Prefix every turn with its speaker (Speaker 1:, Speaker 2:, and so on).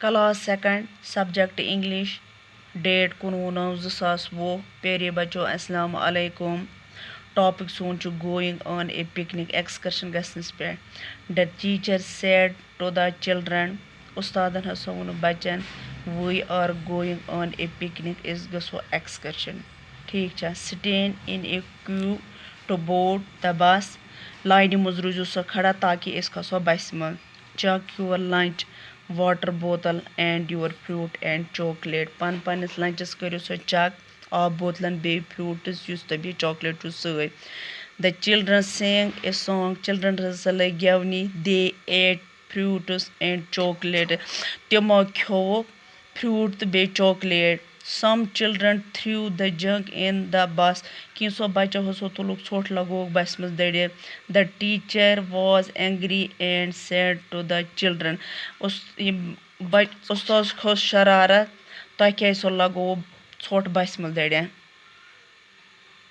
Speaker 1: class second subject English date 19/9/2020 प्यारे बच्चों अस्सलाम वालेकुम टॉपिक सोन छु going on a picnic excursion गसनस पे the teacher said to the children उस्तादन हसो वोन बच्चन we are going on a picnic इस गसो एक्सकर्शन ठीक छा stand in a queue to board the bus line मज रूजो सो खड़ा ताकि इस खसो बस मन चक योर लंच वाटर बोतल and your fruit and chocolate पन्नस लंचस करो सो चक आब बोतलन बे फ्रूट्स युस तो बे चॉकलेट छु सै the children sang a song children हसा लग गेवनी they ate fruits and chocolate तिमो खेवो फ्रूट तो बे chocolate some children threw the junk in the bus किंसो बच्चो हसो तुलुक छोट लगोग बस मज दड़े the teacher was angry and said to the children उस उस्ताद खोस शरारत तो क्या सो लगो छोट बस मज दड़े